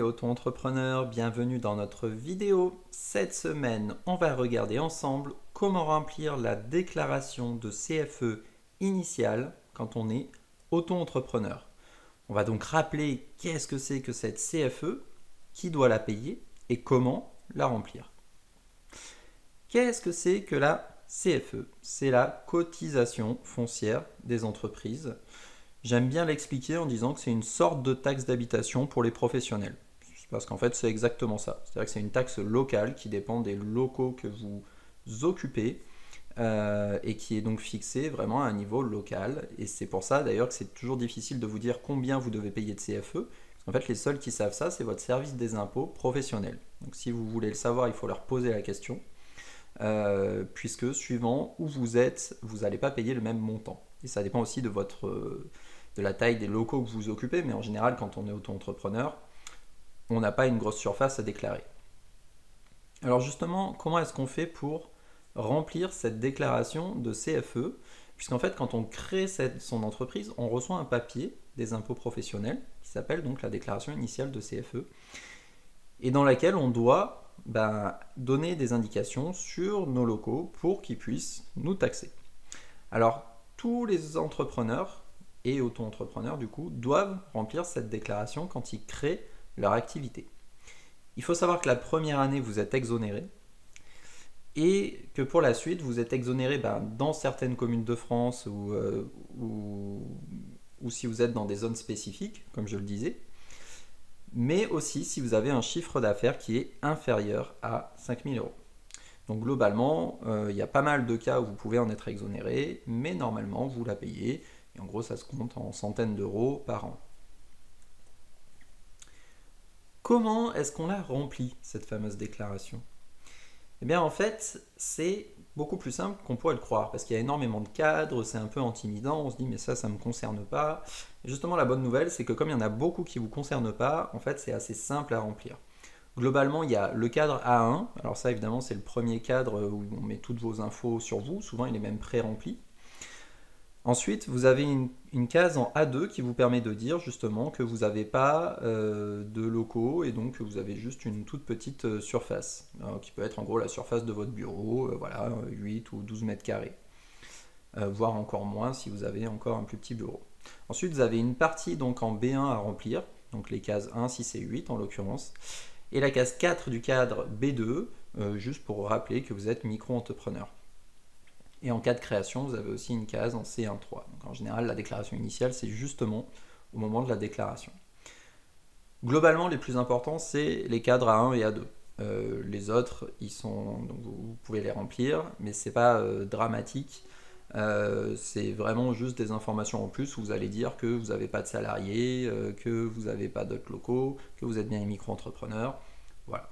auto-entrepreneurs, bienvenue dans notre vidéo. Cette semaine, on va regarder ensemble comment remplir la déclaration de CFE initiale quand on est auto-entrepreneur. On va donc rappeler qu'est-ce que c'est que cette CFE, qui doit la payer et comment la remplir. Qu'est-ce que c'est que la CFE? C'est la cotisation foncière des entreprises. J'aime bien l'expliquer en disant que c'est une sorte de taxe d'habitation pour les professionnels. Parce qu'en fait, c'est exactement ça. C'est-à-dire que c'est une taxe locale qui dépend des locaux que vous occupez et qui est donc fixée vraiment à un niveau local. Et c'est pour ça d'ailleurs que c'est toujours difficile de vous dire combien vous devez payer de CFE. Parce qu'en fait, les seuls qui savent ça, c'est votre service des impôts professionnel. Donc si vous voulez le savoir, il faut leur poser la question. Puisque suivant où vous êtes, vous n'allez pas payer le même montant. Et ça dépend aussi de la taille des locaux que vous occupez, mais en général, quand on est auto-entrepreneur, on n'a pas une grosse surface à déclarer. Alors justement, comment est-ce qu'on fait pour remplir cette déclaration de CFE? Puisqu'en fait, quand on crée son entreprise, on reçoit un papier des impôts professionnels qui s'appelle donc la déclaration initiale de CFE, et dans laquelle on doit donner des indications sur nos locaux pour qu'ils puissent nous taxer. Alors, tous les entrepreneurs et auto-entrepreneurs, du coup, doivent remplir cette déclaration quand ils créent leur activité. Il faut savoir que la première année, vous êtes exonéré et que pour la suite, vous êtes exonéré dans certaines communes de France ou si vous êtes dans des zones spécifiques, comme je le disais, mais aussi si vous avez un chiffre d'affaires qui est inférieur à 5 000 euros. Donc globalement, il y a pas mal de cas où vous pouvez en être exonéré, mais normalement, vous la payez. Et en gros, ça se compte en centaines d'euros par an. Comment est-ce qu'on la remplit, cette fameuse déclaration? Eh bien, en fait, c'est beaucoup plus simple qu'on pourrait le croire, parce qu'il y a énormément de cadres, c'est un peu intimidant, on se dit mais ça ne me concerne pas. Et justement, la bonne nouvelle, c'est que comme il y en a beaucoup qui ne vous concernent pas, en fait, c'est assez simple à remplir. Globalement, il y a le cadre A1, alors ça évidemment c'est le premier cadre où on met toutes vos infos sur vous, souvent il est même pré-rempli. Ensuite, vous avez une case en A2 qui vous permet de dire justement que vous n'avez pas de locaux et donc que vous avez juste une toute petite surface, qui peut être en gros la surface de votre bureau, voilà, 8 ou 12 mètres carrés, voire encore moins si vous avez encore un plus petit bureau. Ensuite, vous avez une partie donc en B1 à remplir, donc les cases 1, 6 et 8 en l'occurrence, et la case 4 du cadre B2, juste pour rappeler que vous êtes micro-entrepreneur. Et en cas de création, vous avez aussi une case en C1.3. Donc en général, la déclaration initiale, c'est justement au moment de la déclaration. Globalement, les plus importants, c'est les cadres A1 et A2. Les autres, donc vous pouvez les remplir, mais ce n'est pas dramatique. C'est vraiment juste des informations en plus où vous allez dire que vous n'avez pas de salariés, que vous n'avez pas d'autres locaux, que vous êtes bien micro-entrepreneur. Voilà.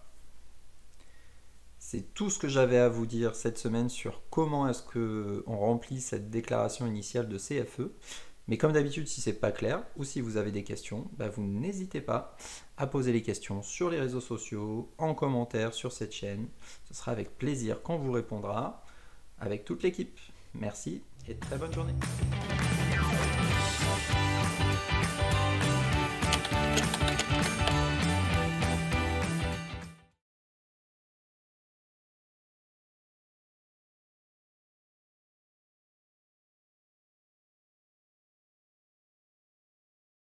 C'est tout ce que j'avais à vous dire cette semaine sur comment est-ce qu'on remplit cette déclaration initiale de CFE. Mais comme d'habitude, si ce n'est pas clair ou si vous avez des questions, vous n'hésitez pas à poser les questions sur les réseaux sociaux, en commentaire sur cette chaîne. Ce sera avec plaisir qu'on vous répondra avec toute l'équipe. Merci et très bonne journée.